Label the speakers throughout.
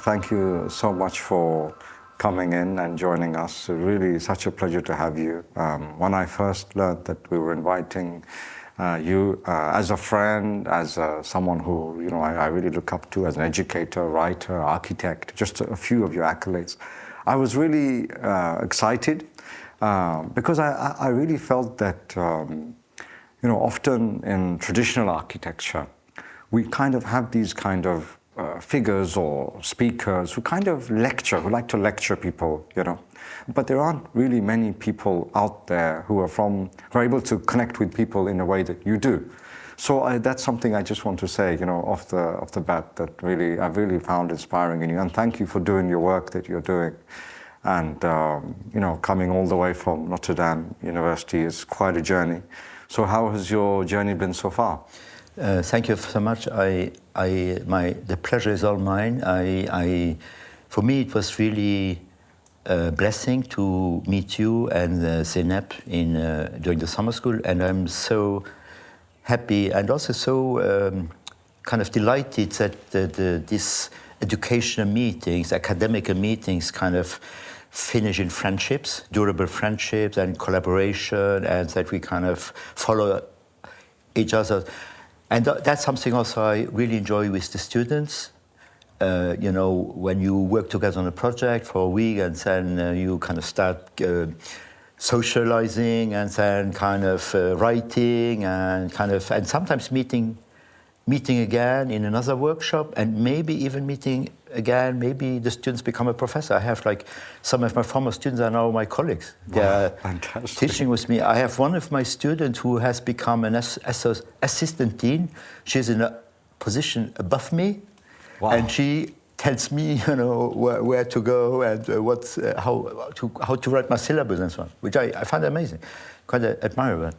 Speaker 1: thank you so much for coming in and joining us. Really such a pleasure to have you. When I first learned that we were inviting you as a friend, as someone who I really look up to as an educator, writer, architect, just a few of your accolades, I was really excited because I really felt that often in traditional architecture we kind of have these kind of figures or speakers who kind of lecture, who like to lecture people, But there aren't really many people out there who are able to connect with people in a way that you do. So that's something I just want to say, off the bat, that I've really found inspiring in you. And thank you for doing your work that you're doing. And coming all the way from Notre Dame University is quite a journey. So how has your journey been so far?
Speaker 2: Thank you so much. The pleasure is all mine. For me, it was really a blessing to meet you and Zeynep during the summer school, and I'm so happy and also so kind of delighted that these educational meetings, academic meetings, kind of finish in friendships, durable friendships and collaboration, and that we kind of follow each other. And that's something also I really enjoy with the students. When you work together on a project for a week and then you kind of start socializing and then kind of writing and sometimes meeting again in another workshop, and maybe even meeting again, maybe the students become a professor. I have some of my former students are now my colleagues. They're teaching with me. I have one of my students who has become an assistant dean. She's in a position above me. Wow. And she tells me, where to go and how to write my syllabus and so on, which I find amazing, quite admirable.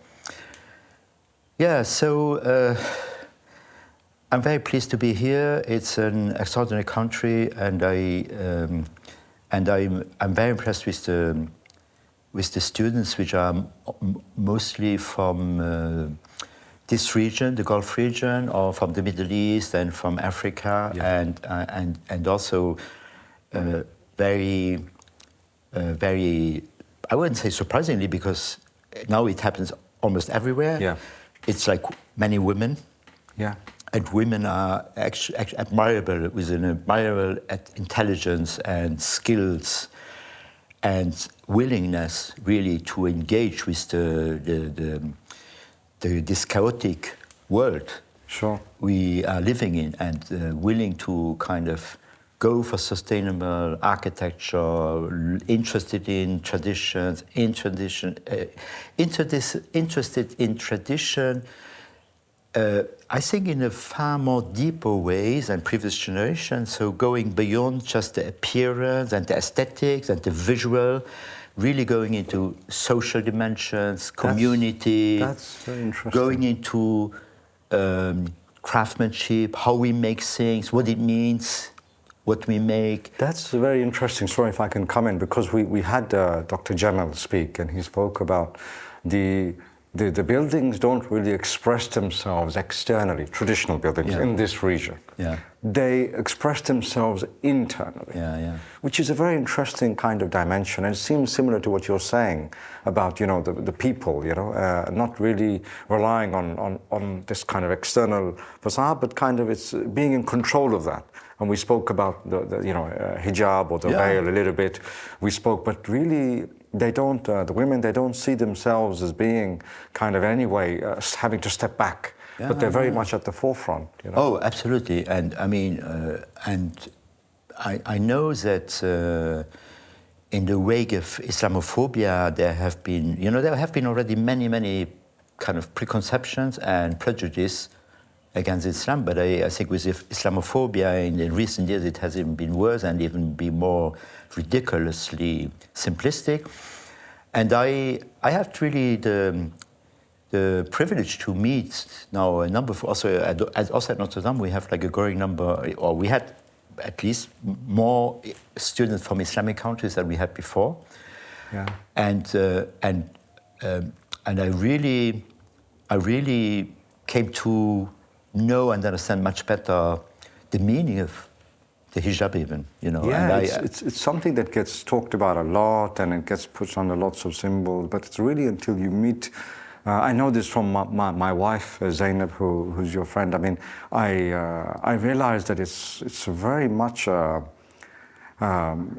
Speaker 2: Yeah, so I'm very pleased to be here. It's an extraordinary country, and I'm very impressed with the students, which are mostly from this region, the Gulf region, or from the Middle East and from Africa, yeah. and also very, I wouldn't say surprisingly, because now it happens almost everywhere. Yeah. It's like many women. Yeah. And women are actually admirable, with an admirable intelligence and skills and willingness really to engage with this chaotic world we are living in, and willing to kind of go for sustainable architecture, interested in traditions, interested in tradition. I think in a far more deeper ways than previous generations, so going beyond just the appearance and the aesthetics and the visual, really going into social dimensions, community, that's very interesting. Going into craftsmanship, how we make things, what it means, what we make.
Speaker 1: That's very interesting. Sorry if I can come in, because we had Dr. Jamal speak, and he spoke about the buildings don't really express themselves externally, traditional buildings in this region. Yeah. They express themselves internally, which is a very interesting kind of dimension. And it seems similar to what you're saying about, the people, not really relying on this kind of external facade, but kind of it's being in control of that. And we spoke about the hijab or the veil a little bit. We spoke, but really, they don't, the women, they don't see themselves as being kind of anyway having to step back, but they're very much at the forefront.
Speaker 2: Oh, absolutely. And I mean, I know that in the wake of Islamophobia, there have been already many kind of preconceptions and prejudice against Islam, but I think with Islamophobia in recent years it has even been worse and even been more ridiculously simplistic. And I have really the privilege to meet now a number of, also at Notre Dame we have like a growing number, or we had at least more students from Islamic countries than we had before. Yeah. And I really came to know and understand much better the meaning of the hijab even, you know.
Speaker 1: Yeah,
Speaker 2: And
Speaker 1: it's something that gets talked about a lot and it gets put under lots of symbols, but it's really until you meet. I know this from my wife, Zainab, who's your friend. I mean, I realized that it's very much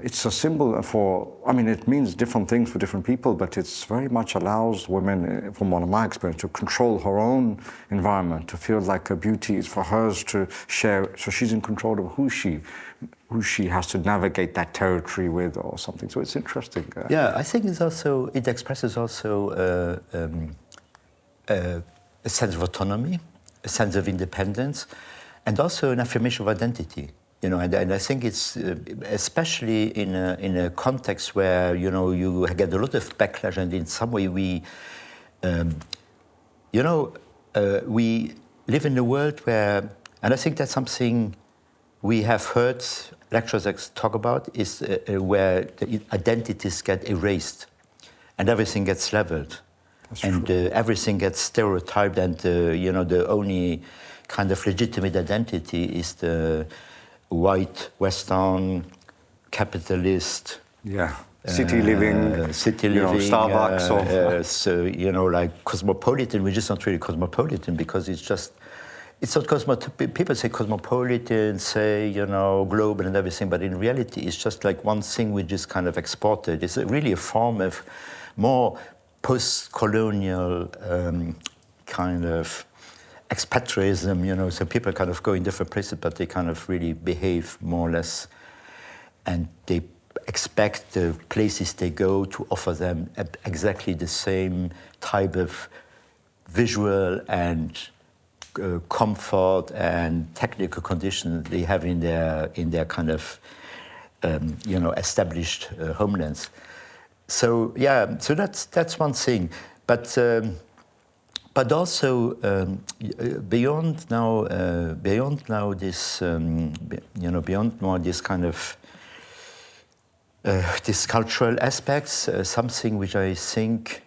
Speaker 1: it's a symbol for, I mean, it means different things for different people, but it's very much allows women, from one of my experience, to control her own environment, to feel like her beauty is for hers to share, so she's in control of who she has to navigate that territory with or something. So it's interesting.
Speaker 2: Yeah, I think it expresses also a sense of autonomy, a sense of independence, and also an affirmation of identity. You know, and I think it's especially in a context where, you know, you get a lot of backlash, and in some way we live in a world where, and I think that's something we have heard lecturers talk about, is where the identities get erased and everything gets leveled.
Speaker 1: That's
Speaker 2: and everything gets stereotyped, and you know, the only kind of legitimate identity is the white, Western, capitalist.
Speaker 1: Yeah, city living,
Speaker 2: you know,
Speaker 1: Starbucks.
Speaker 2: So, you know, like cosmopolitan, which is not really cosmopolitan, because it's not cosmopolitan. People say cosmopolitan, say, you know, global and everything, but in reality, it's just like one thing which is kind of exported. It's really a form of more post-colonial kind of expatriatism, you know, so people kind of go in different places, but they kind of really behave more or less, and they expect the places they go to offer them exactly the same type of visual and comfort and technical conditions they have in their kind of you know, established homelands. So yeah, so that's one thing, but also beyond now this you know, beyond more this kind of these cultural aspects, something which I think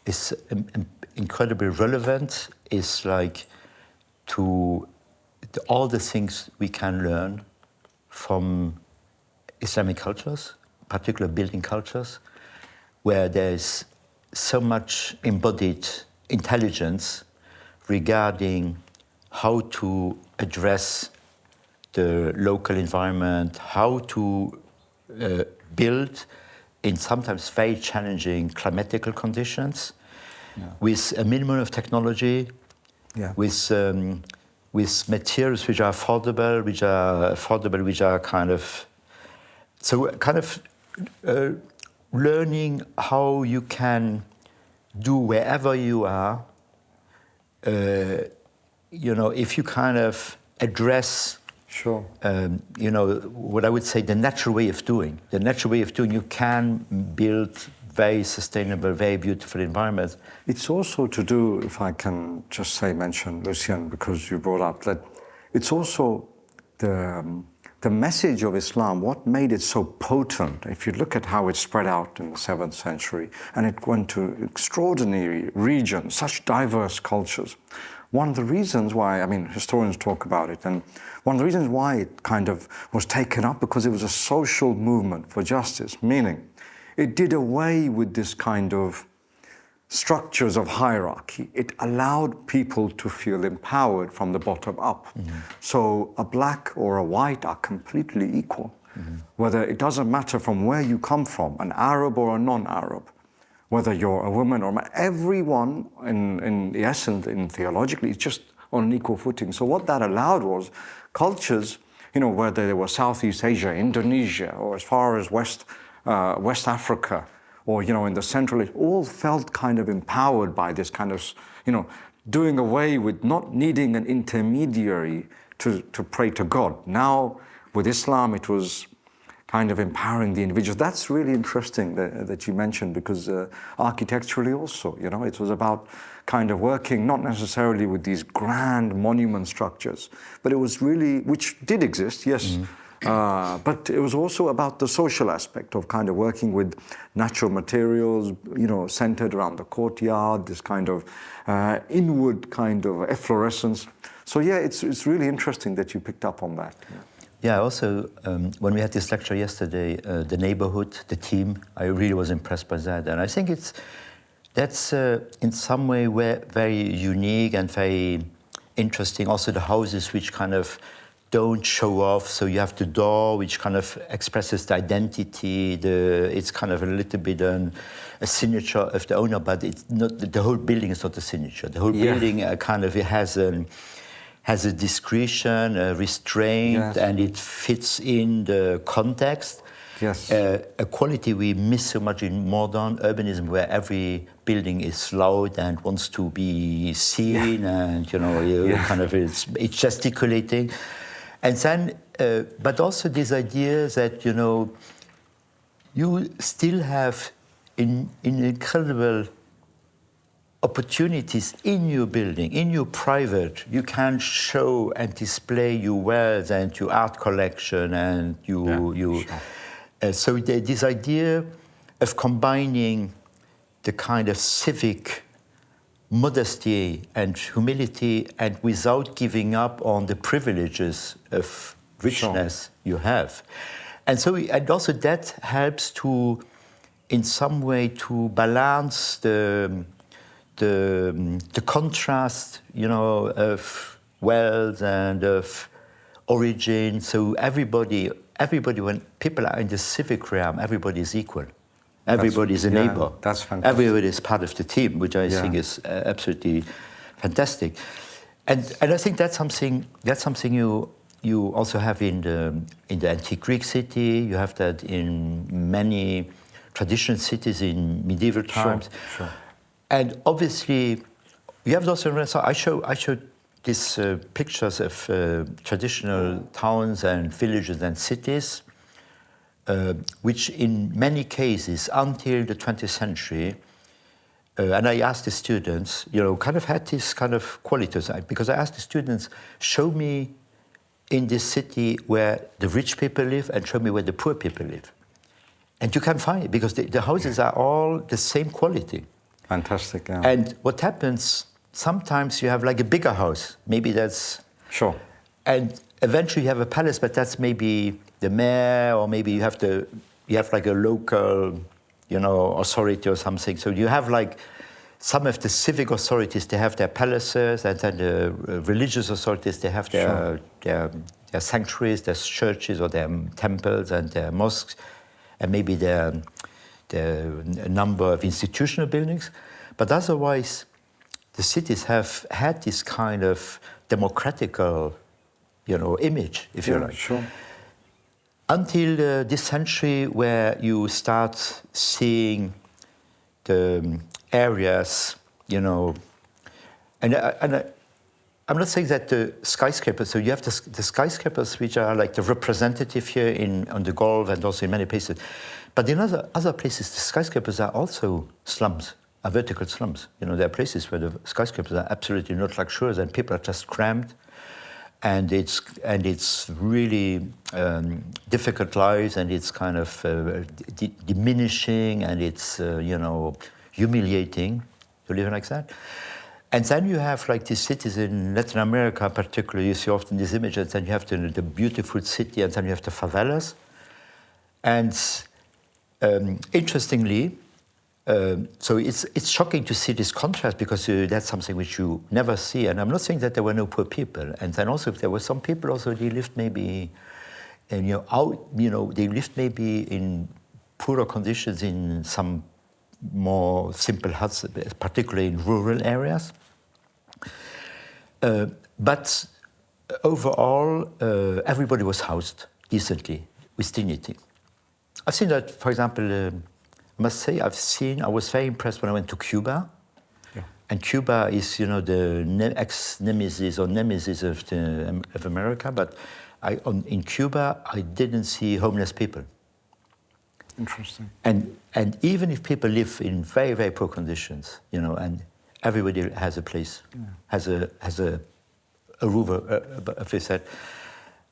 Speaker 2: is incredibly relevant is like to all the things we can learn from Islamic cultures, particular building cultures, where there's so much embodied intelligence regarding how to address the local environment, how to build in sometimes very challenging climatical conditions, with a minimum of technology, with materials which are affordable, which are kind of learning how you can do wherever you are, you know, if you kind of address, you know, what I would say the natural way of doing. The natural way of doing, you can build very sustainable, very beautiful environments.
Speaker 1: It's also to do, if I can just mention, Lucien, because you brought up that it's also the message of Islam, what made it so potent. If you look at how it spread out in the 7th century, and it went to extraordinary regions, such diverse cultures. One of the reasons why, I mean, historians talk about it, and one of the reasons why it kind of was taken up, because it was a social movement for justice, meaning it did away with this kind of structures of hierarchy. It allowed people to feel empowered from the bottom up. Mm-hmm. So a black or a white are completely equal. Mm-hmm. Whether it doesn't matter from where you come from, an Arab or a non-Arab, whether you're a woman or a man, everyone in the essence, theologically, is just on an equal footing. So what that allowed was cultures, you know, whether they were Southeast Asia, Indonesia, or as far as West Africa, or, you know, in the Central, all felt kind of empowered by this kind of, you know, doing away with not needing an intermediary to pray to God. Now, with Islam, it was kind of empowering the individual. That's really interesting that you mentioned, because architecturally also, you know, it was about kind of working not necessarily with these grand monument structures, but it was really, which did exist, yes, But it was also about the social aspect of kind of working with natural materials, centered around the courtyard, this kind of inward kind of efflorescence. So yeah, it's really interesting that you picked up on that.
Speaker 2: Yeah, also, when we had this lecture yesterday, the neighborhood, the team, I really was impressed by that. And I think that's in some way very unique and very interesting. Also the houses which kind of don't show off, so you have the door which kind of expresses the identity, it's kind of a little bit a signature of the owner, but it's not, the whole building is not a signature. The whole building kind of has a discretion, a restraint, and it fits in the context.
Speaker 1: Yes.
Speaker 2: A quality we miss so much in modern urbanism, where every building is loud and wants to be seen, and kind of it's gesticulating, and then, but also this idea that you still have incredible opportunities in your building, in your private. You can show and display your wealth and your art collection and so this idea of combining the kind of civic modesty and humility, and without giving up on the privileges of richness you have. And so, and also that helps to, in some way, to balance the contrast, of wealth and of origin. So everybody, when people are in the civic realm, everybody is equal. Everybody is a neighbor.
Speaker 1: That's fantastic.
Speaker 2: Everybody is part of the team, which I think is absolutely fantastic. And I think that's something you also have in the antique Greek city. You have that in many traditional cities in medieval times.
Speaker 1: Sure.
Speaker 2: And obviously, you have also. I showed these pictures of traditional towns and villages and cities, which in many cases, until the 20th century, and I asked the students, kind of had this kind of qualities, because I asked the students, show me in this city where the rich people live and show me where the poor people live. And you can find it, because the houses are all the same quality.
Speaker 1: Fantastic, yeah.
Speaker 2: And what happens, sometimes you have like a bigger house, maybe that's...
Speaker 1: Sure.
Speaker 2: And eventually you have a palace, but that's maybe the mayor, or maybe you have like a local, authority or something. So you have like some of the civic authorities, they have their palaces, and then the religious authorities, they have their sanctuaries, their churches or their temples and their mosques, and maybe their number of institutional buildings. But otherwise, the cities have had this kind of democratical, image, if you like. Sure. Until this century, where you start seeing the areas, and I'm not saying that the skyscrapers. So you have the skyscrapers, which are like the representative here on the Gulf and also in many places. But in other places, the skyscrapers are also slums, are vertical slums. There are places where the skyscrapers are absolutely not luxurious, and people are just crammed. And it's really difficult lives, and it's kind of diminishing, and it's humiliating to live like that. And then you have like these cities in Latin America, particularly. You see often these images. And you have the beautiful city, and then you have the favelas. And interestingly, so it's shocking to see this contrast, because that's something which you never see. And I'm not saying that there were no poor people. And then also, if there were some people, also they lived maybe, they lived maybe in poorer conditions in some more simple huts, particularly in rural areas. But overall, everybody was housed decently, with dignity. I've seen that, for example, I must say, I was very impressed when I went to Cuba. Yeah. And Cuba is, the ex-nemesis or nemesis of America. But in Cuba, I didn't see homeless people.
Speaker 1: Interesting.
Speaker 2: And even if people live in very, very poor conditions, and everybody has a place, has a roof above his head.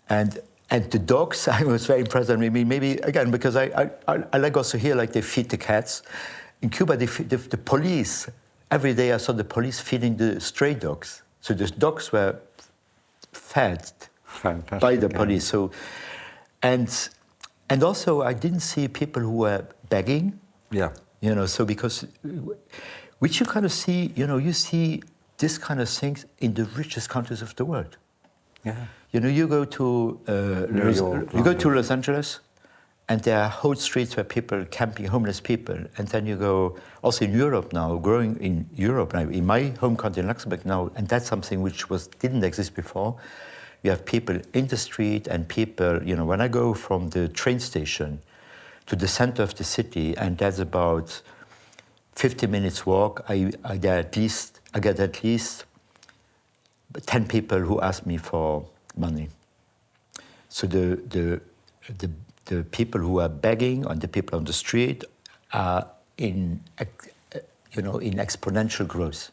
Speaker 2: And And the dogs, I was very impressed. I mean, maybe again because I like also here, like they feed the cats. In Cuba, the police every day I saw the police feeding the stray dogs. So the dogs were fed by the police. So, and also I didn't see people who were begging.
Speaker 1: Yeah.
Speaker 2: You know, so because, which you kind of see, you know, you see this kind of things in the richest countries of the world.
Speaker 1: Yeah.
Speaker 2: You know, you go to Los Angeles, and there are whole streets where people camping, homeless people, and then you go also in Europe now, growing in Europe now, in my home country in Luxembourg now, and that's something which didn't exist before. You have people in the street and people, you know, when I go from the train station to the center of the city, and that's about 50 minutes walk, I get at least 10 people who ask me for money. So the people who are begging and the people on the street are in exponential growth.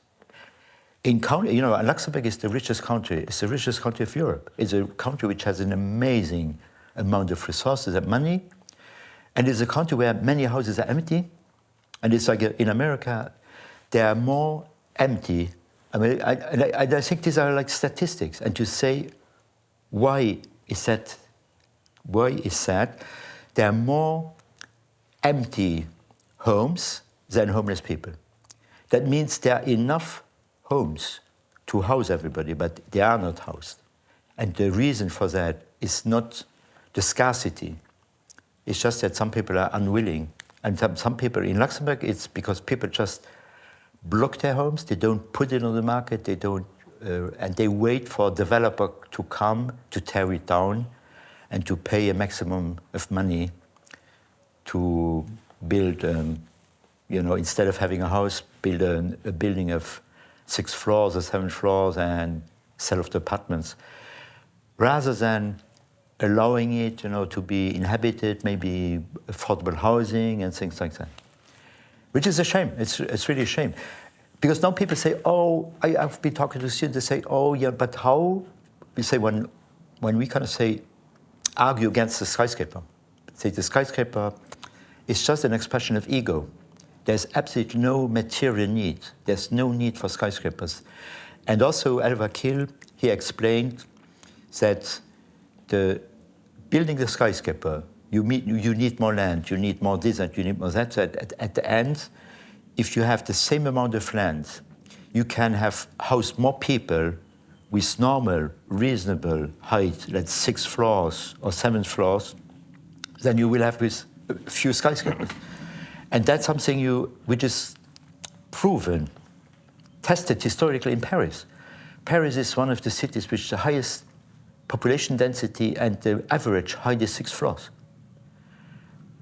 Speaker 2: Luxembourg is the richest country. It's the richest country of Europe. It's a country which has an amazing amount of resources and money. And it's a country where many houses are empty. And it's like in America, there are more empty. I mean, I think these are like statistics. And to say, why is that? There are more empty homes than homeless people. That means there are enough homes to house everybody, but they are not housed. And the reason for that is not the scarcity. It's just that some people are unwilling. And some people in Luxembourg, it's because people just block their homes, they don't put it on the market, and they wait for a developer to come to tear it down and to pay a maximum of money to build, instead of having a house, build a building of 6 floors or 7 floors and sell off the apartments, rather than allowing it, to be inhabited, maybe affordable housing and things like that. Which is a shame. It's really a shame. Because now people say, oh, I've been talking to students, they say, oh, yeah, but how? We say when we kind of argue against the skyscraper, say the skyscraper is just an expression of ego. There's absolutely no material need. There's no need for skyscrapers. And also, Elva Kiel, he explained that building the skyscraper, you need more land, you need more this, and you need more that. So at the end, if you have the same amount of land, you can house more people with normal, reasonable height, like 6 floors or 7 floors, than you will have with a few skyscrapers. And that's something which is proven, tested historically in Paris. Paris is one of the cities which the highest population density and the average height is 6 floors.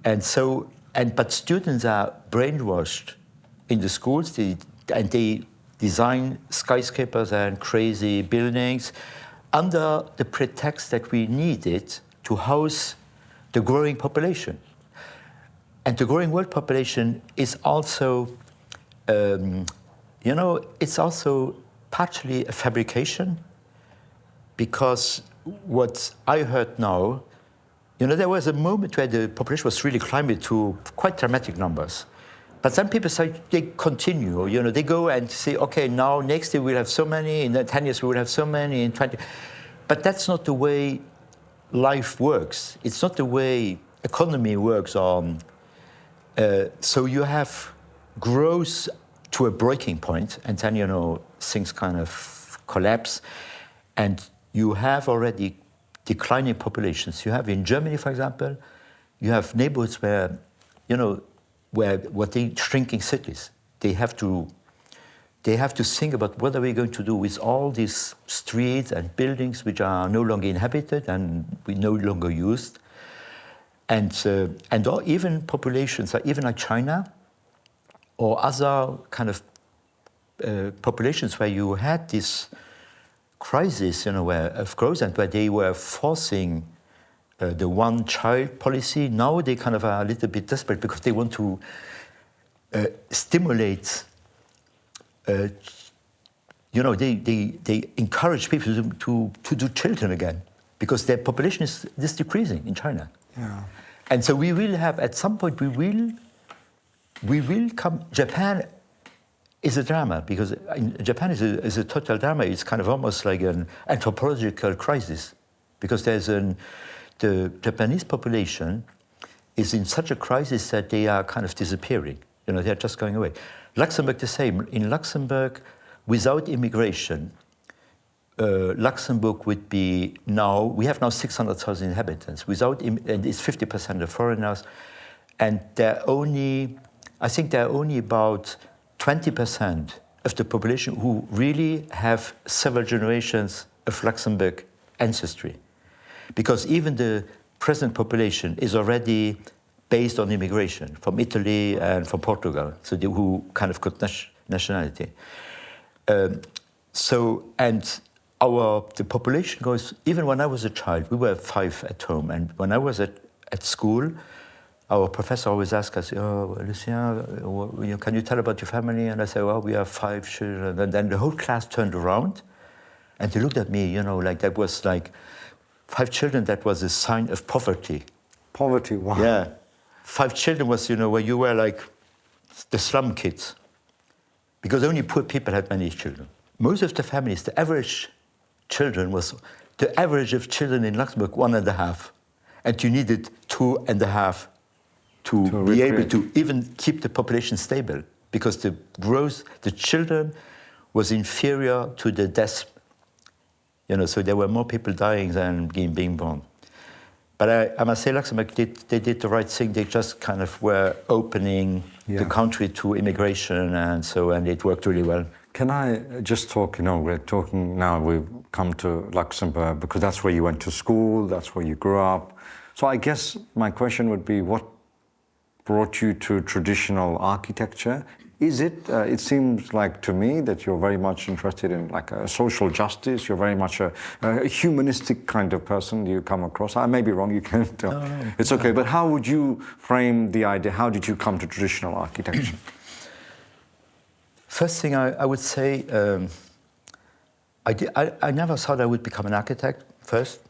Speaker 2: But students are brainwashed in the schools, they design skyscrapers and crazy buildings under the pretext that we need it to house the growing population. And the growing world population is also, it's also partially a fabrication, because what I heard now, there was a moment where the population was really climbing to quite dramatic numbers. But some people say they continue, they go and say, okay, now next year we'll have so many, in 10 years we will have so many, in 20. But that's not the way life works. It's not the way economy works. So you have growth to a breaking point, and then, things kind of collapse. And you have already declining populations. You have in Germany, for example, you have neighborhoods where, where they shrinking cities. They have to think about what are we going to do with all these streets and buildings which are no longer inhabited and we no longer used. And even populations, even like China or other kind of populations where you had this crisis, of growth, and where they were forcing the one-child policy. Now they kind of are a little bit desperate because they want to stimulate. They encourage people to do children again. because their population is decreasing in China.
Speaker 1: Yeah.
Speaker 2: And so we will have, at some point, we will come. Japan is a drama, because Japan is a total drama. It's kind of almost like an anthropological crisis, because the Japanese population is in such a crisis that they are kind of disappearing. They're just going away. Luxembourg the same. In Luxembourg, without immigration, Luxembourg would be now, we have now 600,000 inhabitants, and it's 50% of foreigners, and I think there are only about 20% of the population who really have several generations of Luxembourg ancestry. Because even the present population is already based on immigration from Italy and from Portugal, so who kind of got nationality. The population goes, even when I was a child, we were 5 at home, and when I was at school, our professor always asked us, "Oh, Lucien, can you tell about your family?" And I said, "Well, we have 5 children." And then the whole class turned around, and they looked at me, like that was like 5 children. That was a sign of poverty.
Speaker 1: Poverty, wow.
Speaker 2: Yeah, 5 children was, where you were like the slum kids, because only poor people had many children. Most of the families, the average of children in Luxembourg, 1.5, and you needed 2.5 to be able to even keep the population stable, because the children was inferior to the deaths. So there were more people dying than being born. But I must say, Luxembourg, they did the right thing. They just kind of were opening the country to immigration, and it worked really well.
Speaker 1: Can I just talk, we're talking now, we've come to Luxembourg because that's where you went to school, that's where you grew up. So I guess my question would be, what brought you to traditional architecture? Is it, it seems like to me that you're very much interested in like a social justice, you're very much a humanistic kind of person you come across. I may be wrong, you can tell. No, it's okay, but how would you frame the idea? How did you come to traditional architecture?
Speaker 2: First thing I would say, I never thought I would become an architect first.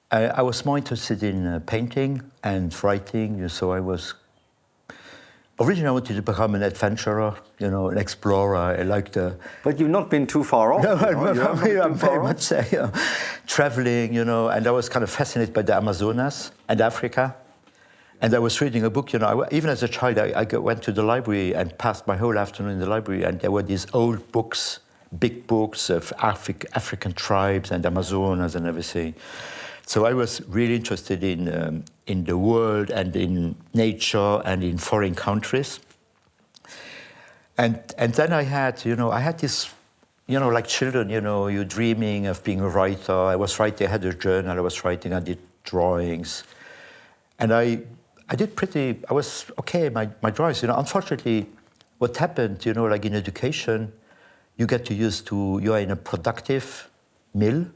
Speaker 2: I was more interested in painting and writing, so originally I wanted to become an adventurer, an explorer. I liked
Speaker 1: But you've not been too far off.
Speaker 2: No, I'm very much traveling, and I was kind of fascinated by the Amazonas and Africa. And I was reading a book, even as a child, I went to the library and passed my whole afternoon in the library, and there were these old books, big books of African tribes and Amazonas and everything. So I was really interested in the world and in nature and in foreign countries. And then I had this, like children, you're dreaming of being a writer. I was writing, I had a journal, I did drawings. And I was okay, my drawings, unfortunately, what happened, like in education, you get you are in a productive mill.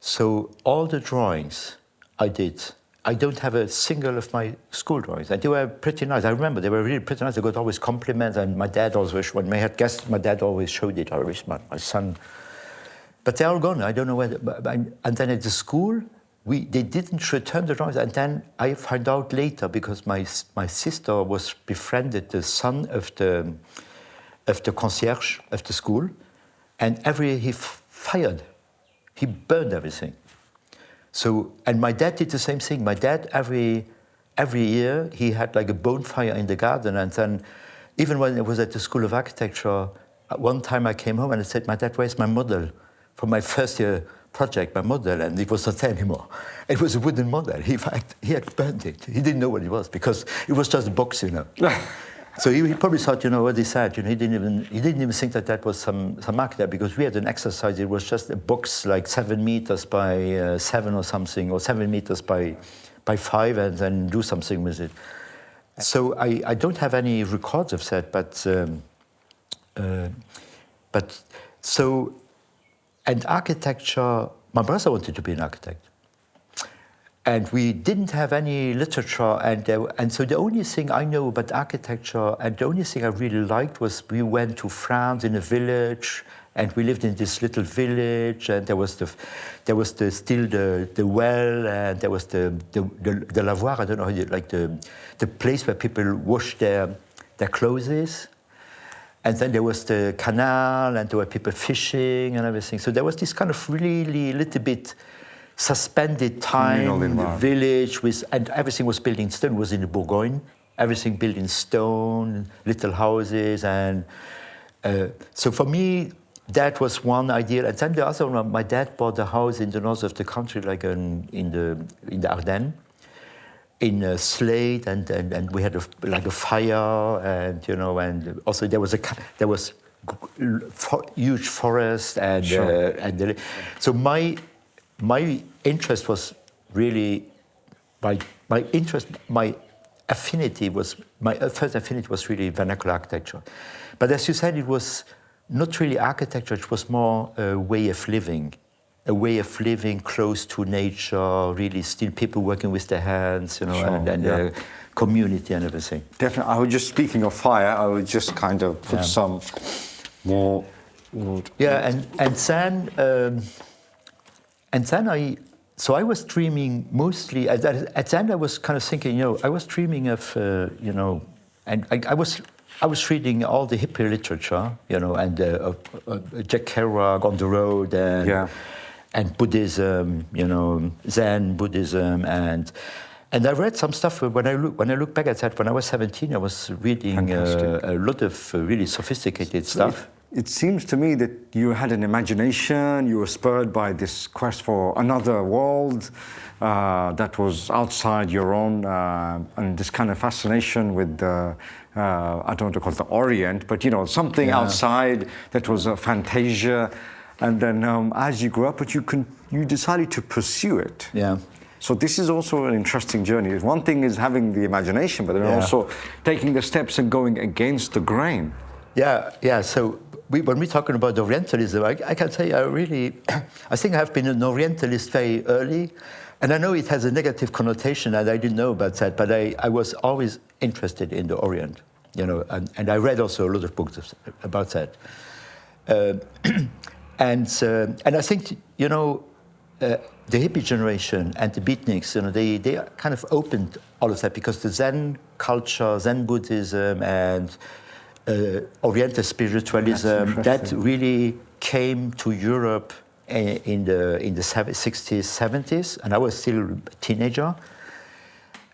Speaker 2: So all the drawings I did, I don't have a single of my school drawings. And they were pretty nice. I remember they were really pretty nice. I got always compliments, and my dad always, when I had guests, my dad always showed it. I wish my son. But they're all gone. I don't know where. And then at the school, they didn't return the drawings. And then I found out later, because my sister was befriended the son of the concierge of the school, and he burned everything. So, and my dad did the same thing. My dad, every year, he had like a bonfire in the garden. And then, even when I was at the School of Architecture, one time I came home and I said, "My dad, where's my model for my first year project, my model?" And it was not there anymore. It was a wooden model. He had burned it. He didn't know what it was, because it was just a box, So he probably thought, what he said, he didn't even think that was some architect, because we had an exercise. It was just a box like 7 meters by 7 or something, or 7 meters by 5, and then do something with it. So I don't have any records of that, and architecture. My brother wanted to be an architect, And we didn't have any literature, and so the only thing I know about architecture, and the only thing I really liked was we went to France in a village, and we lived in this little village, and there was still the well, and there was the lavoir, I don't know how you, like the place where people wash their clothes, and then there was the canal, and there were people fishing and everything. So there was this kind of really little bit suspended time in the village, and everything was built in stone. It was in the Bourgogne, everything built in stone, little houses, and so for me that was one idea. And then the other one, my dad bought a house in the north of the country, like in the Ardennes, in slate, and we had like a fire, and and also there was huge forest, and
Speaker 1: sure.
Speaker 2: So my interest was really, my first affinity was really vernacular architecture. But as you said, it was not really architecture, it was more a way of living close to nature, really still people working with their hands,
Speaker 1: sure,
Speaker 2: and community and everything.
Speaker 1: Definitely. I was just, speaking of fire, I would just kind of put some more wood.
Speaker 2: Yeah, and then I was dreaming mostly, at the end I was kind of thinking, I was dreaming of, and I was reading all the hippie literature, and Jack Kerouac, On the Road, and Buddhism, Zen Buddhism, and I read some stuff. When I look back at that, when I was 17, I was reading a lot of really sophisticated stuff.
Speaker 1: It seems to me that you had an imagination, you were spurred by this quest for another world that was outside your own, and this kind of fascination with, I don't want to call it the Orient, but something outside that was a fantasia. And then as you grew up, you decided to pursue it.
Speaker 2: Yeah.
Speaker 1: So this is also an interesting journey. One thing is having the imagination, but then also taking the steps and going against the grain.
Speaker 2: Yeah. So when we're talking about Orientalism, I can say I think I've been an Orientalist very early, and I know it has a negative connotation, and I didn't know about that, but I was always interested in the Orient, and I read also a lot of books about that. And I think, the hippie generation and the beatniks, they kind of opened all of that, because the Zen culture, Zen Buddhism, and Oriental spiritualism, that really came to Europe in the 60s, 70s, and I was still a teenager.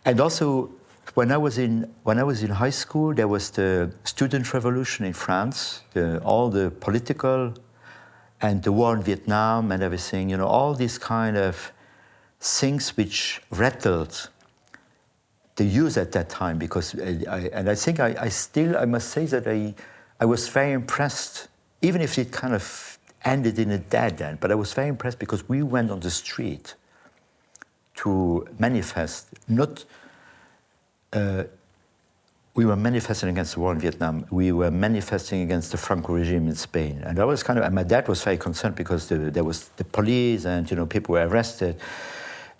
Speaker 2: And also, when I was in high school, there was the student revolution in France, all the political, and the war in Vietnam and everything, all these kind of things which rattled the youth at that time, because I think I must say that I was very impressed, even if it kind of ended in a dead end, but I was very impressed because we went on the street to manifest, we were manifesting against the war in Vietnam. We were manifesting against the Franco regime in Spain. And I was and my dad was very concerned because there was the police, and people were arrested.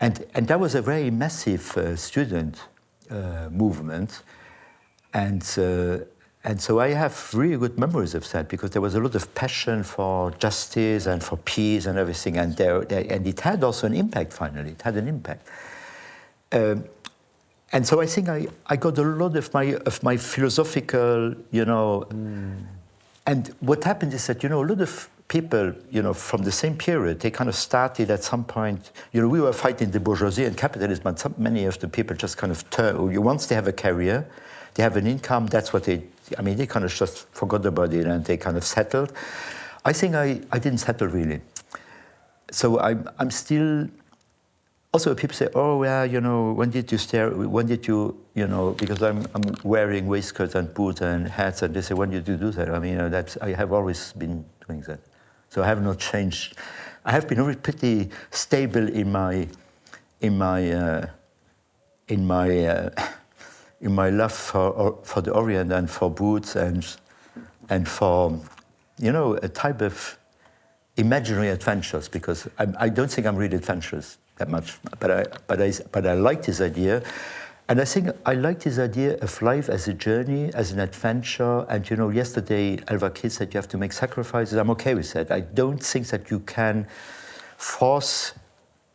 Speaker 2: And that was a very massive student movement. And so I have really good memories of that, because there was a lot of passion for justice and for peace and everything. And it had also an impact, finally. It had an impact. And so I think I got a lot of my philosophical, And what happened is that, a lot of people, from the same period, they kind of started at some point, we were fighting the bourgeoisie and capitalism, but many of the people just kind of once they have a career, they have an income, that's what they kind of just forgot about it, and they kind of settled. I think I didn't settle really. So I'm still. Also, people say, "Oh, yeah, when did you start? When did you, because I'm wearing waistcoats and boots and hats, and they say, when did you do that?" I have always been doing that, so I have not changed. I have been always pretty stable in my love for the Orient and for boots and for, a type of imaginary adventures, because I don't think I'm really adventurous. that much. But I like this idea. And I think I like this idea of life as a journey, as an adventure. And yesterday Elva Kid said you have to make sacrifices. I'm okay with that. I don't think that you can force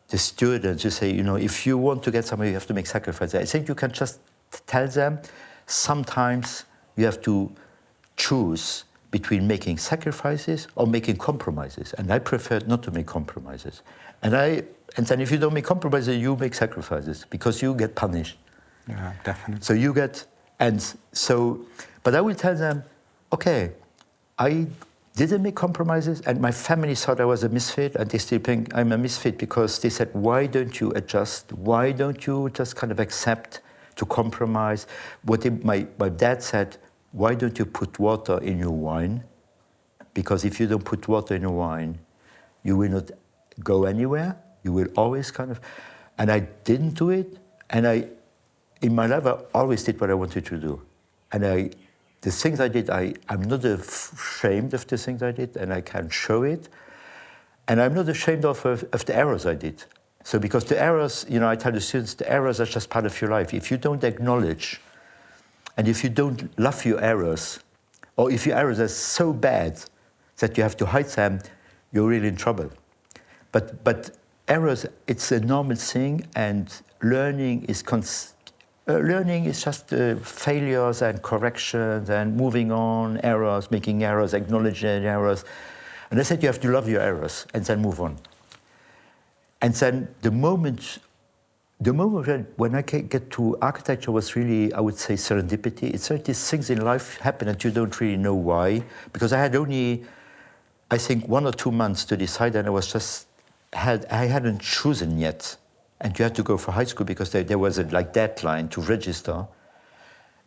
Speaker 2: the students to say, if you want to get somewhere, you have to make sacrifices. I think you can just tell them sometimes you have to choose between making sacrifices or making compromises. And I prefer not to make compromises. And then if you don't make compromises, you make sacrifices because you get punished.
Speaker 1: Yeah, definitely.
Speaker 2: So you get, but I will tell them, okay, I didn't make compromises and my family thought I was a misfit and they still think I'm a misfit because they said, why don't you adjust? Why don't you just kind of accept to compromise? My dad said, why don't you put water in your wine? Because if you don't put water in your wine, you will not go anywhere. You will always and I didn't do it. And in my life, I always did what I wanted to do. And the things I did, I'm not ashamed of the things I did, and I can show it. And I'm not ashamed of the errors I did. So because the errors, I tell the students, the errors are just part of your life. If you don't acknowledge, and if you don't love your errors, or if your errors are so bad that you have to hide them, you're really in trouble. But errors, it's a normal thing, and learning is just failures and corrections and moving on, errors, making errors, acknowledging errors. And I said you have to love your errors and then move on. And then the moment when I get to architecture was really, I would say, serendipity. It's like these things in life happen and you don't really know why. Because I had only, I think, 1 or 2 months to decide, and I hadn't chosen yet. And you had to go for high school because there was a deadline to register.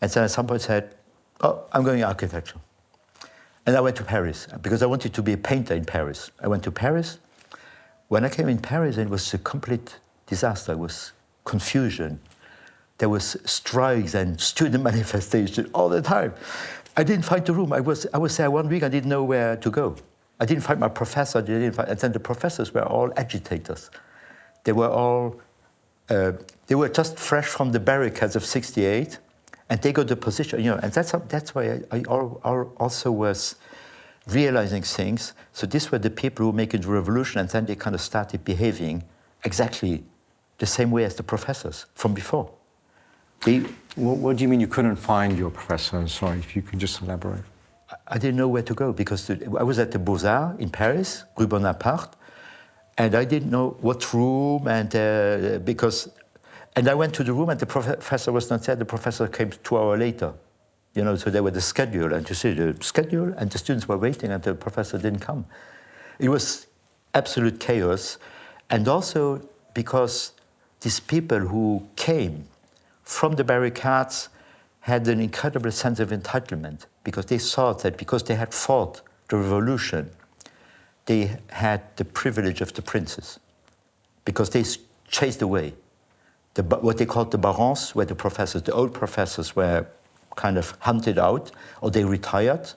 Speaker 2: And then at some point I said, oh, I'm going architecture. And I went to Paris because I wanted to be a painter in Paris. I went to Paris. When I came in Paris, it was a complete disaster. It was confusion. There was strikes and student manifestations all the time. I didn't find the room. I was there 1 week. I didn't know where to go. I didn't find my professor. And then the professors were all agitators. They were just fresh from the barricades of '68, and they got the position, and that's why I also was realizing things. So these were the people who make the revolution, and then they kind of started behaving exactly the same way as the professors from before.
Speaker 1: What do you mean you couldn't find your professor? Sorry, if you could just elaborate.
Speaker 2: I didn't know where to go because I was at the Beaux-Arts in Paris, Rue Bonaparte, and I didn't know what room, and I went to the room and the professor was not there. The professor came 2 hours later, so there was the schedule, and you see the schedule, and the students were waiting, and the professor didn't come. It was absolute chaos, and also because these people who came from the barricades had an incredible sense of entitlement because they thought that because they had fought the revolution, they had the privilege of the princes because they chased away what they called the barons, where the old professors were kind of hunted out or they retired.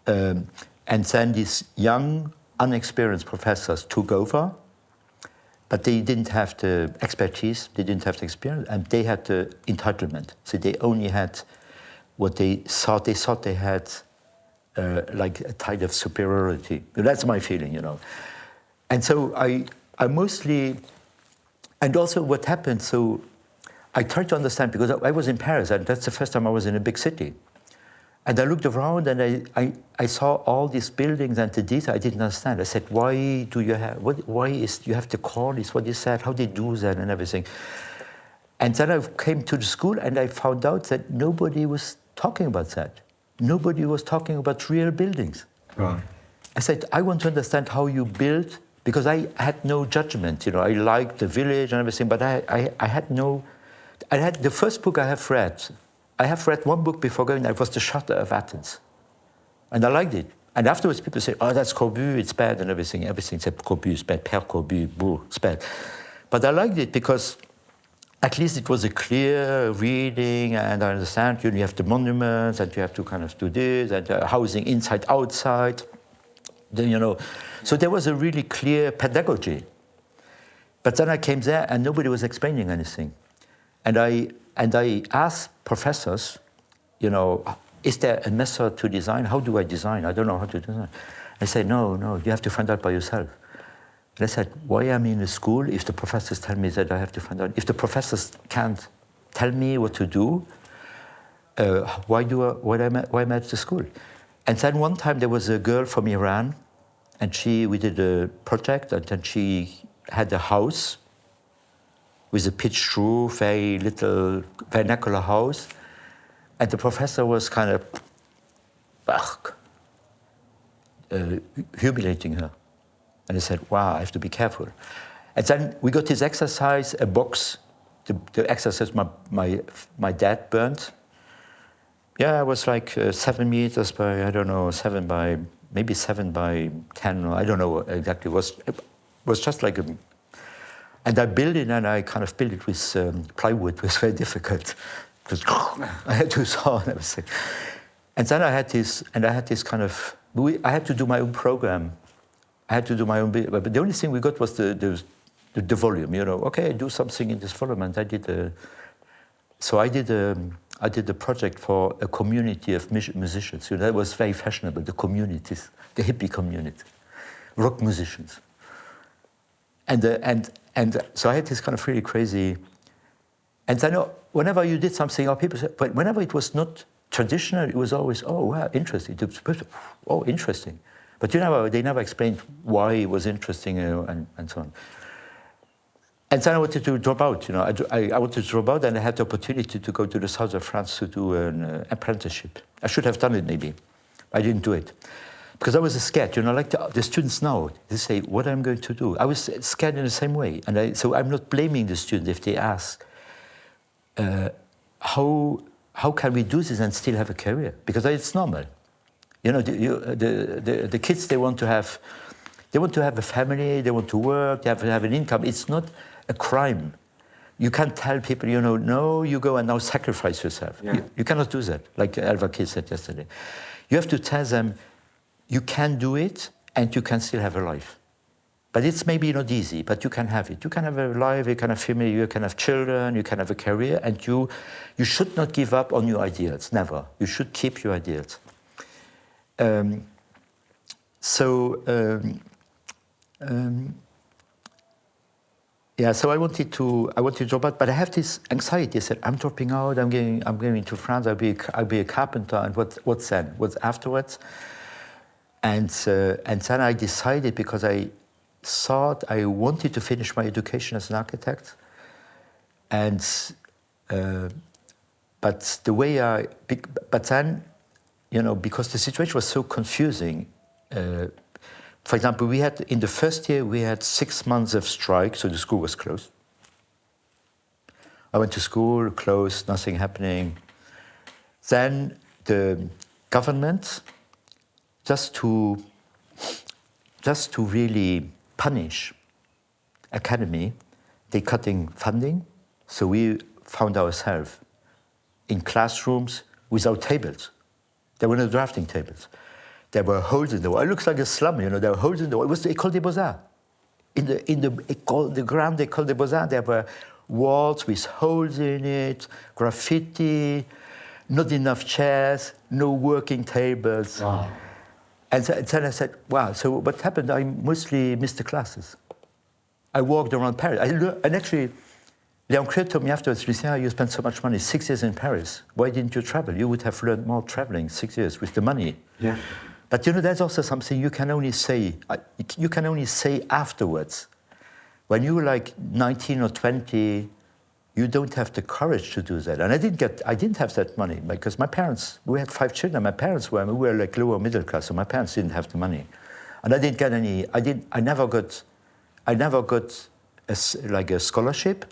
Speaker 2: And then these young, unexperienced professors took over, but they didn't have the expertise, they didn't have the experience, and they had the entitlement. So they only had what they thought they had like a type of superiority. That's my feeling, And so I mostly, and also what happened, so I tried to understand, because I was in Paris, and that's the first time I was in a big city. And I looked around and I saw all these buildings and the detail I didn't understand. I said, why do you have, you have the cornice, what is that, how they do that and everything. And then I came to the school and I found out that nobody was talking about that. Nobody was talking about real buildings.
Speaker 1: Right.
Speaker 2: I said, I want to understand how you build, because I had no judgment, I liked the village and everything, but I had the first book I have read one book before going, it was The Charter of Athens. And I liked it. And afterwards people say, oh, that's Corbu, it's bad and everything. Everything except Corbu is bad, Père Corbu, it's bad. But I liked it because at least it was a clear reading, and I understand, you have the monuments, and you have to kind of do this, and housing inside, outside. Then, so there was a really clear pedagogy. But then I came there and nobody was explaining anything. And I asked professors, you know, is there a method to design? How do I design? I don't know how to design. They said, no, you have to find out by yourself. And I said, why am I in the school if the professors tell me that I have to find out? If the professors can't tell me what to do, why am I at the school? And then one time there was a girl from Iran, and we did a project, and then she had a house with a pitched roof, very little vernacular house. And the professor was kind of humiliating her. And I said, wow, I have to be careful. And then we got this exercise, a box, the exercise my dad burnt. Yeah, it was like 7 meters by, I don't know, 7 by 10, or I don't know exactly. It was just like a, and I built it, and I kind of built it with plywood. It was very difficult because I had to saw and everything. And then I had this kind of, I had to do my own program. I had to do my own, but the only thing we got was the volume. You know, okay, do something in this volume, and I did a project for a community of musicians. You know, that was very fashionable. The communities, the hippie community, rock musicians. And so I had this kind of really crazy. And I know whenever you did something, people said, but whenever it was not traditional, it was always, oh wow, interesting. Oh, interesting. But they never explained why it was interesting, and so on. And then I wanted to drop out. You know, I wanted to drop out, and I had the opportunity to go to the south of France to do an apprenticeship. I should have done it maybe. I didn't do it because I was scared. You know, like the students now, they say, "What am I going to do?" I was scared in the same way, and so I'm not blaming the student if they ask, "How can we do this and still have a career?" Because it's normal. You know, the kids, they want to have a family, they want to work, they have to have an income. It's not a crime. You can't tell people, you know, no, you go and now sacrifice yourself. Yeah. You cannot do that, like Alva Kid said yesterday. You have to tell them, you can do it and you can still have a life. But it's maybe not easy, but you can have it. You can have a life, you can have family, you can have children, you can have a career, and you should not give up on your ideals, never. You should keep your ideals. So I wanted to drop out, but I have this anxiety. I said, I'm dropping out. I'm going to France. I'll be a carpenter. And what's then? What's afterwards? And then I decided, because I thought I wanted to finish my education as an architect, but then, you know, because the situation was so confusing. For example, in the first year, we had 6 months of strike, so the school was closed. I went to school, closed, nothing happening. Then the government, just to really punish academy, they cutting funding. So we found ourselves in classrooms without tables. There were no drafting tables. There were holes in the wall. It looks like a slum, you know. There were holes in the wall. It was the École des Beaux-Arts. In the ground, they called the Beaux-Arts. There were walls with holes in it, graffiti, not enough chairs, no working tables. Wow. And then I said, wow, so what happened? I mostly missed the classes. I walked around Paris. And actually, Léon Creux told me afterwards, Lucien, you spent so much money, 6 years in Paris. Why didn't you travel? You would have learned more traveling, 6 years, with the money. Yeah. But you know, that's also something you can only say afterwards. When you're like 19 or 20, you don't have the courage to do that. And I didn't have that money, because my parents, we had 5 children. My parents we were like lower middle class, so my parents didn't have the money. And I didn't get any, I never got a scholarship,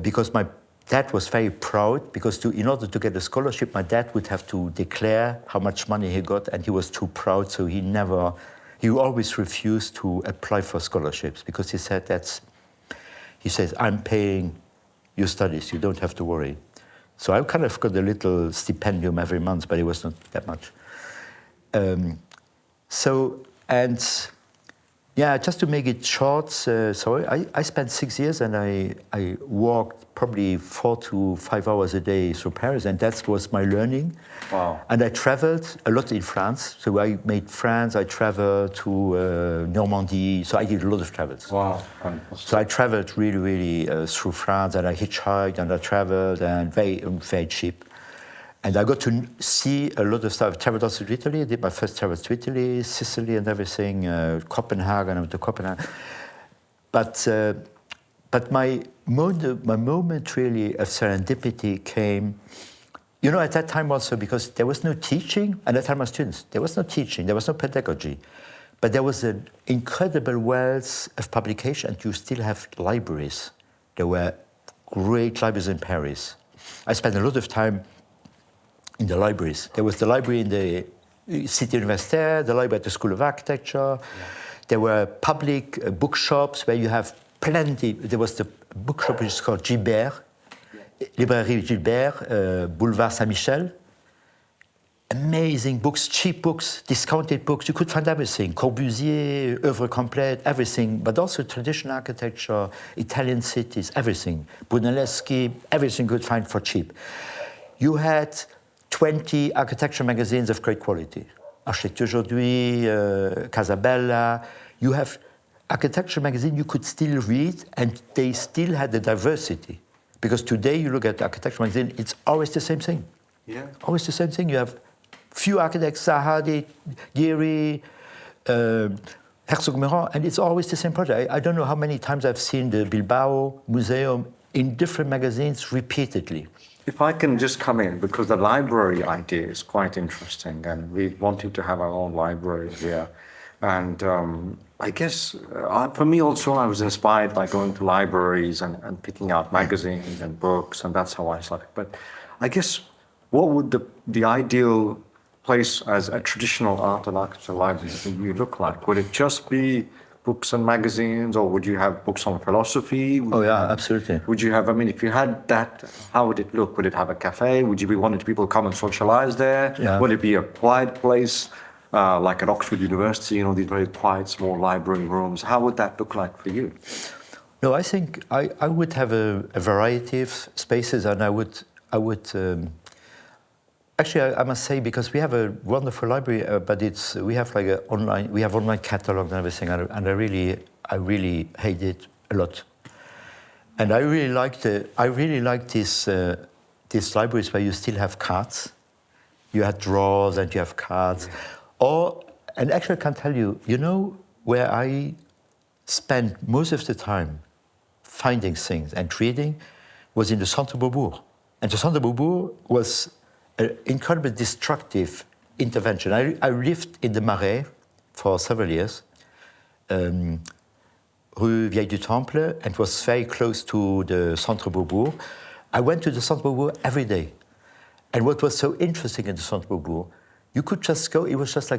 Speaker 2: because my dad was very proud, because in order to get a scholarship, my dad would have to declare how much money he got, and he was too proud, so he always refused to apply for scholarships, because he says, I'm paying your studies, you don't have to worry. So I kind of got a little stipendium every month, but it was not that much. Yeah, just to make it short, so I spent 6 years and I walked probably 4 to 5 hours a day through Paris, and that was my learning.
Speaker 1: Wow.
Speaker 2: And I traveled a lot in France. So I made France, I traveled to Normandy, so I did a lot of travels.
Speaker 1: Wow.
Speaker 2: So I traveled really through France, and I hitchhiked and I traveled, and very cheap. And I got to see a lot of stuff. I traveled also to Italy. I did my first travel to Italy, Sicily and everything, Copenhagen, I went to Copenhagen. But my moment really of serendipity came, you know, at that time also, because there was no teaching, and at that time I was students, there was no teaching, there was no pedagogy, but there was an incredible wealth of publication, and you still have libraries. There were great libraries in Paris. I spent a lot of time in the libraries. There was the library in the Cité Universitaire, the library at the School of Architecture. Yeah. There were public bookshops where you have plenty. There was the bookshop which is called Gilbert, Librairie Gilbert, Boulevard Saint-Michel. Amazing books, cheap books, discounted books. You could find everything. Corbusier, Œuvre Complète, everything. But also traditional architecture, Italian cities, everything. Brunelleschi, everything you could find for cheap. You had 20 architecture magazines of great quality. Architecture Aujourd'hui, Casabella. You have architecture magazine you could still read, and they still had the diversity. Because today you look at architecture magazine, it's always the same thing.
Speaker 1: Yeah.
Speaker 2: Always the same thing. You have few architects, Sahadi, Giri, Herzog-Meron, and it's always the same project. I don't know how many times I've seen the Bilbao Museum in different magazines repeatedly.
Speaker 1: If I can just come in, because the library idea is quite interesting, and we wanted to have our own library here. And I guess for me also, I was inspired by going to libraries and picking out magazines and books, and that's how I started. But I guess, what would the ideal place as a traditional art and architecture library look like? Would it just be books and magazines, or would you have books on philosophy?
Speaker 2: Absolutely.
Speaker 1: Would you have, I mean, if you had that, how would it look? Would it have a cafe? Would you be wanting people to come and socialize there?
Speaker 2: Yeah.
Speaker 1: Would it be a quiet place, like at Oxford University, you know, these very quiet, small library rooms? How would that look like for you?
Speaker 2: No, I think I would have a variety of spaces, and I would actually, I must say, because we have a wonderful library, but we have online catalog and everything, and I really hate it a lot. And I really like these libraries where you still have cards. You have drawers and you have cards. And actually, I can tell you, you know, where I spent most of the time finding things and reading was in the Centre Beaubourg. And the Centre Beaubourg was an incredibly destructive intervention. I lived in the Marais for several years, Rue Vieille du Temple, and was very close to the Centre Beaubourg. I went to the Centre Beaubourg every day. And what was so interesting in the Centre Beaubourg, you could just go, it was just I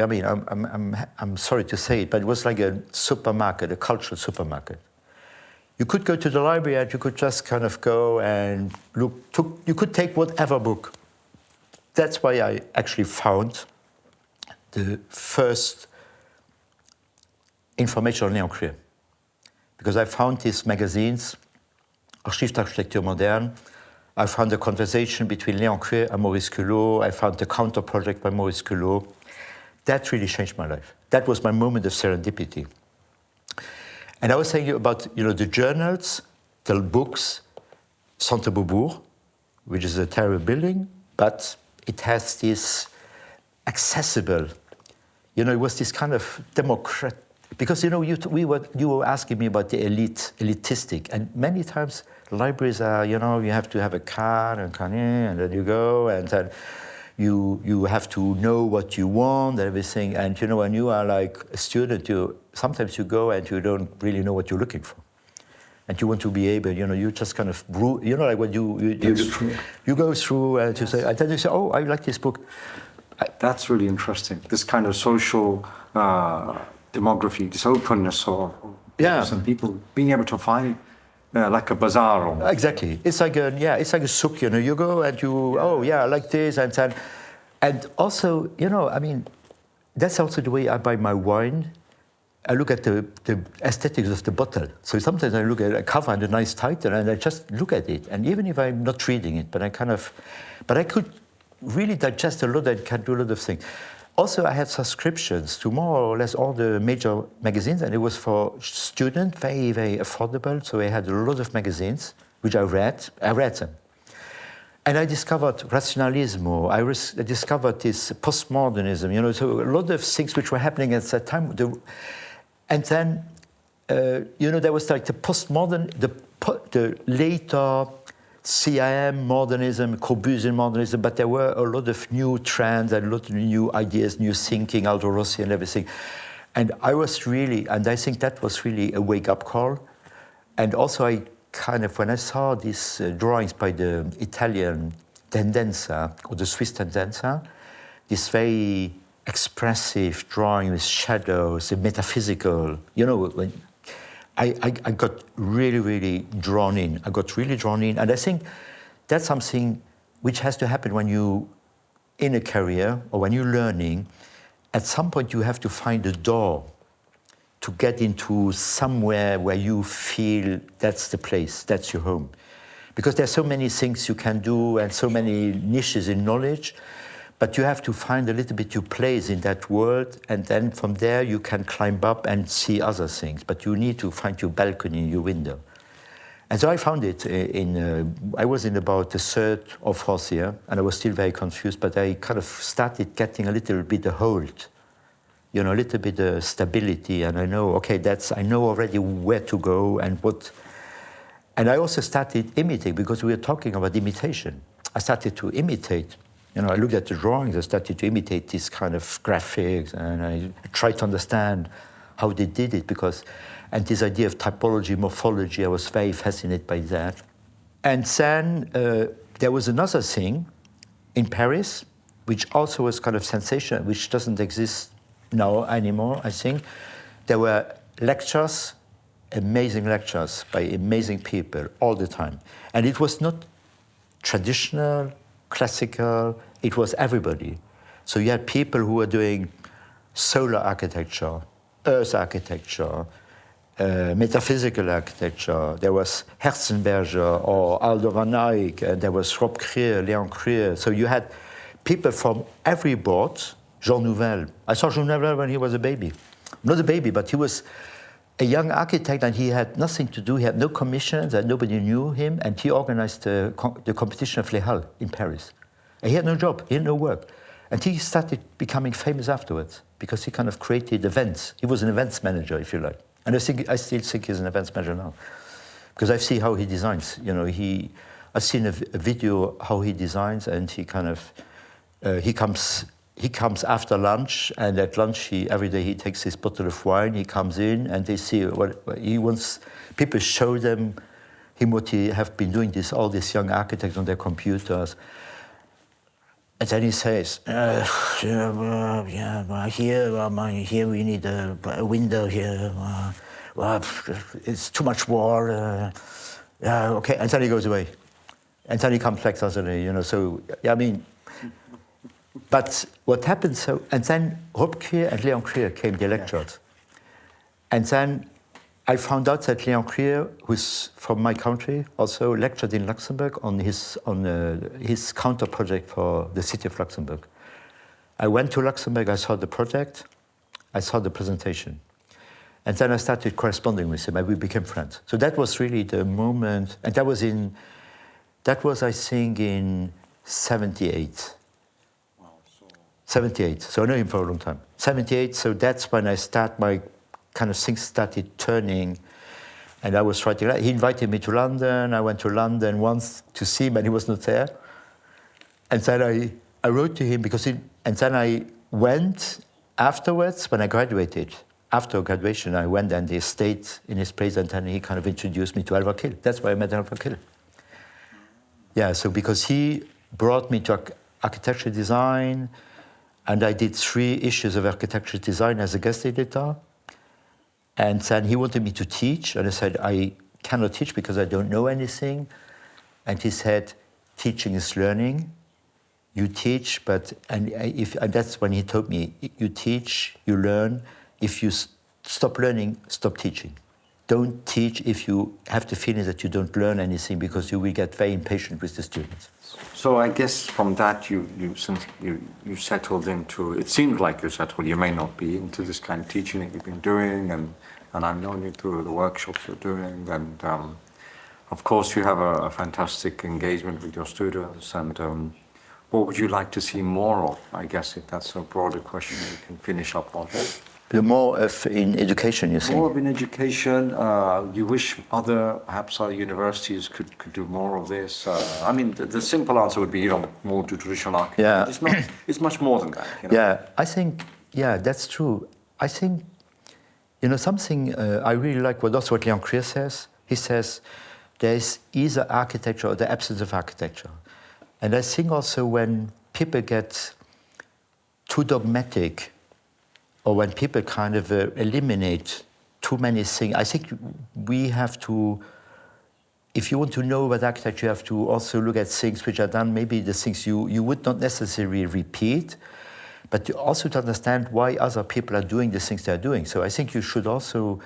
Speaker 2: mean, I'm sorry to say it, but it was like a supermarket, a cultural supermarket. You could go to the library and you could just kind of go and look, you could take whatever book. That's why I actually found the first information on Léon Creux. Because I found these magazines, Archives d'Architecture Moderne. I found the conversation between Léon Creux and Maurice Culot. I found the Counter Project by Maurice Culot. That really changed my life. That was my moment of serendipity. And I was saying about, you know, the journals, the books, Centre Beaubourg, which is a terrible building, but it has this accessible, you know, it was this kind of democratic, because, you know, you were asking me about the elitistic, and many times libraries are, you know, you have to have a card and come in, and then you go, and then you have to know what you want and everything. And, you know, when you are like a student, sometimes you go and you don't really know what you're looking for. And you want to be able, you know, you just kind of, you know, like when you go through and you say, and then you say, oh, I like this book.
Speaker 1: That's really interesting. This kind of social demography, this openness of and people being able to find like a bazaar almost.
Speaker 2: Exactly. It's like a souk, you know, you go and I like this, and also, you know, I mean, that's also the way I buy my wine. I look at the aesthetics of the bottle. So sometimes I look at a cover and a nice title, and I just look at it. And even if I'm not reading it, but I could really digest a lot and can do a lot of things. Also, I had subscriptions to more or less all the major magazines, and it was for students, very, very affordable. So I had a lot of magazines, which I read. I read them. And I discovered rationalismo. I discovered this postmodernism, you know, so a lot of things which were happening at that time. And then, you know, there was like the postmodern, the later CIM modernism, Corbusian modernism, but there were a lot of new trends and a lot of new ideas, new thinking, Aldo Rossi and everything. And I was really, and I think that was really a wake-up call. And also I kind of, when I saw these drawings by the Italian Tendenza, or the Swiss Tendenza, this very expressive drawing with shadows, and metaphysical, you know, when I got really, really drawn in. I got really drawn in, and I think that's something which has to happen when you in a career or when you're learning. At some point, you have to find a door to get into somewhere where you feel that's the place, that's your home, because there's so many things you can do and so many niches in knowledge. But you have to find a little bit your place in that world, and then from there you can climb up and see other things. But you need to find your balcony, your window. And so I found it I was in about the third or fourth year, and I was still very confused, but I kind of started getting a little bit of hold, you know, a little bit of stability, and I know, okay, I know already where to go and what. And I also started imitating, because we were talking about imitation. I started to imitate. You know, I looked at the drawings, I started to imitate this kind of graphics, and I tried to understand how they did it, and this idea of typology, morphology, I was very fascinated by that. And then there was another thing in Paris, which also was kind of sensational, which doesn't exist now anymore, I think. There were lectures, amazing lectures by amazing people all the time. And it was not traditional, classical, it was everybody. So you had people who were doing solar architecture, earth architecture, metaphysical architecture. There was Herzenberger or Aldo van Eyck, and there was Rob Krier, Leon Krier. So you had people from every board. Jean Nouvel. I saw Jean Nouvel when he was a baby. Not a baby, but he was a young architect, and he had nothing to do. He had no commissions, and nobody knew him, and he organized the competition of Les Halles in Paris. And he had no job, he had no work. And he started becoming famous afterwards, because he kind of created events. He was an events manager, if you like. And I still think he's an events manager now, because I see how he designs. You know, I've seen a video how he designs, and he kind of, he comes after lunch, and at lunch every day he takes this bottle of wine. He comes in, and they see what he wants. People show him what he have been doing. All these young architects on their computers, and then he says, "Here we need a window here. It's too much wall. Okay." And then he goes away, and then he comes back suddenly. You know, so I mean. But what happened, and then Rob Krier and Leon Krier came, they lectured. And then I found out that Leon Krier, who's from my country, also lectured in Luxembourg on his counter project for the city of Luxembourg. I went to Luxembourg, I saw the project, I saw the presentation. And then I started corresponding with him, and we became friends. So that was really the moment, and that was I think in 78. 78, so I know him for a long time. 78, so that's when my kind of things started turning, and I was writing. He invited me to London. I went to London once to see him, and he was not there. And then I wrote to him, and then I went afterwards when I graduated. After graduation, I went and they stayed in his place, and then he kind of introduced me to Alvar Kill. That's why I met Alvar Kill. Yeah, so because he brought me to architecture design, and I did 3 issues of architecture design as a guest editor. And then he wanted me to teach, and I said, I cannot teach because I don't know anything. And he said, teaching is learning. You teach, and that's when he told me, you teach, you learn. If you stop learning, stop teaching. Don't teach if you have the feeling that you don't learn anything, because you will get very impatient with the students.
Speaker 1: So I guess from that since you settled into, it seems like you settled, you may not be, into this kind of teaching that you've been doing, and I've known you through the workshops you're doing, and of course you have a fantastic engagement with your students, and what would you like to see more of? I guess if that's a broader question we can finish up on.
Speaker 2: More of in education, you think?
Speaker 1: More of in education. You wish perhaps other universities could do more of this. I mean, the simple answer would be, more to traditional architecture.
Speaker 2: Yeah.
Speaker 1: It's much more than that.
Speaker 2: Yeah, I think, that's true. I think, something I really like what Leon Krier says. He says there is either architecture or the absence of architecture. And I think also when people get too dogmatic, or when people kind of eliminate too many things, I think we have to, if you want to know about architecture, you have to also look at things which are done, maybe the things you would not necessarily repeat, but also to understand why other people are doing the things they're doing. So I think you should also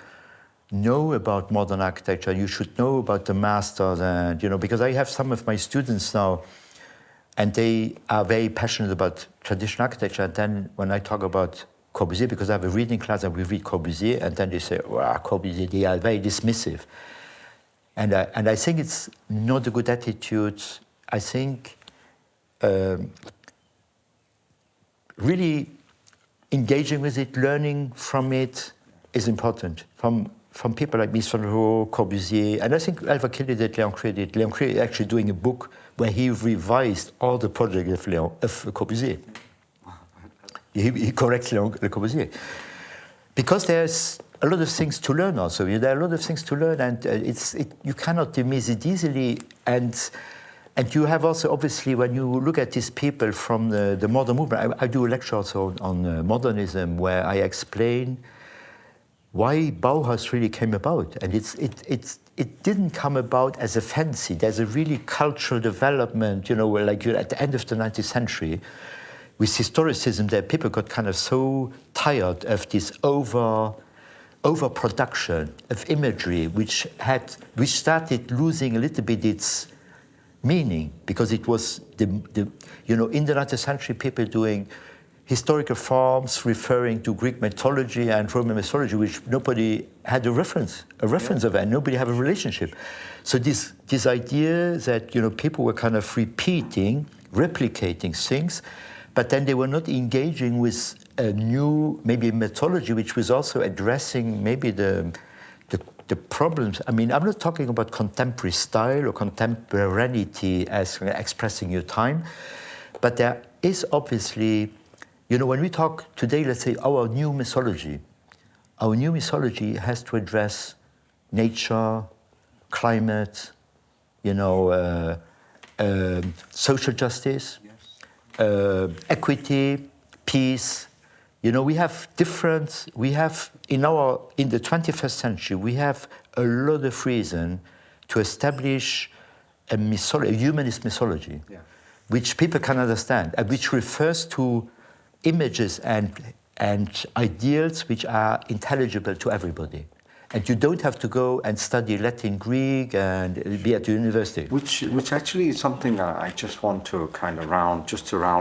Speaker 2: know about modern architecture, you should know about the masters, and, because I have some of my students now, and they are very passionate about traditional architecture, and then when I talk about Corbusier, because I have a reading class and we read Corbusier, and then they say, wow, Corbusier, they are very dismissive. And I think it's not a good attitude. I think really engaging with it, learning from it is important. From people like Mies van der Rohe, Corbusier, and I think Alva Killy did, Leon Krier did. Leon Krier is actually doing a book where he revised all the projects of Corbusier. He corrects Le Corbusier. Because there's a lot of things to learn also. There are a lot of things to learn, and you cannot dismiss it easily. And you have also, obviously, when you look at these people from the modern movement, I do a lecture also on modernism, where I explain why Bauhaus really came about. And it didn't come about as a fancy. There's a really cultural development, where like at the end of the 19th century, with historicism, that people got kind of so tired of this overproduction of imagery, which started losing a little bit its meaning, because it was in the 19th century, people doing historical forms referring to Greek mythology and Roman mythology, which nobody had a reference of, and nobody had a relationship. So this idea that people were kind of replicating things, but then they were not engaging with a new, maybe mythology, which was also addressing maybe the problems. I mean, I'm not talking about contemporary style or contemporaneity as expressing your time, but there is obviously, when we talk today, let's say our new mythology has to address nature, climate, social justice, equity, peace. We have in the 21st century, we have a lot of reason to establish a humanist mythology, which people can understand, and which refers to images and ideals which are intelligible to everybody. And you don't have to go and study Latin, Greek, and be at the university.
Speaker 1: Which actually is something I just want to kind of round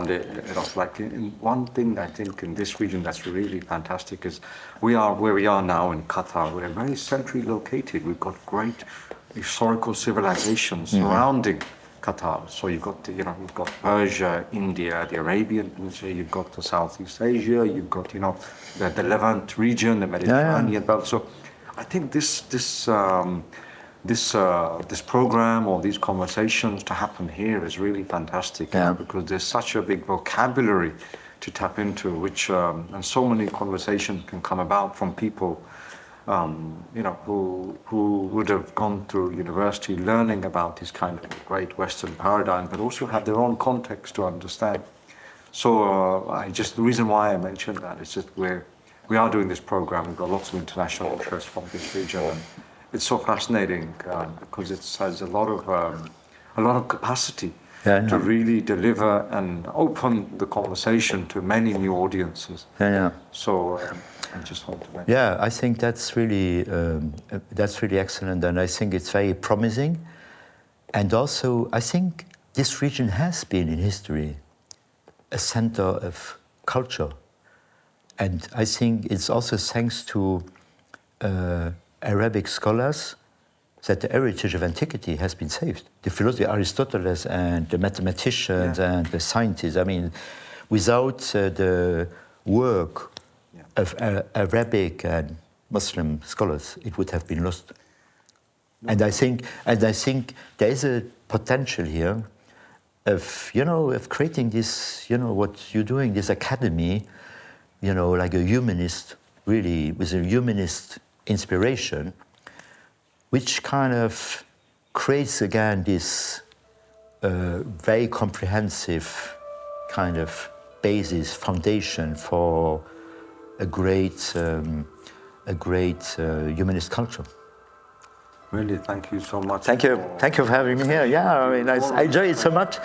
Speaker 1: it off. Like one thing I think in this region that's really fantastic is we are where we are now in Qatar. We're very centrally located. We've got great historical civilizations surrounding Qatar. So you've got you've got Persia, India, the Arabian Peninsula. You've got the Southeast Asia. You've got the Levant region, the Mediterranean belt. So I think this program or these conversations to happen here is really fantastic, because there's such a big vocabulary to tap into, which and so many conversations can come about from people, who would have gone through university learning about this kind of great Western paradigm, but also have their own context to understand. So the reason why I mentioned that is just we are doing this program. We've got lots of international interest from this region, and it's so fascinating because it has a lot of capacity to really deliver and open the conversation to many new audiences. So I just want to mention.
Speaker 2: Yeah, I think that's really excellent, and I think it's very promising. And also, I think this region has been in history a center of culture, and I think it's also thanks to Arabic scholars that the heritage of antiquity has been saved. The philosopher Aristotle and the mathematicians and the scientists. I mean, without the work of Arabic and Muslim scholars, it would have been lost. And I think there is a potential here of creating this, what you're doing, this academy, like a humanist, really with a humanist inspiration, which kind of creates again this very comprehensive kind of basis, foundation for a great humanist culture.
Speaker 1: Really, thank you so much.
Speaker 2: Thank you for having me here. Yeah, I mean, I enjoy it so much.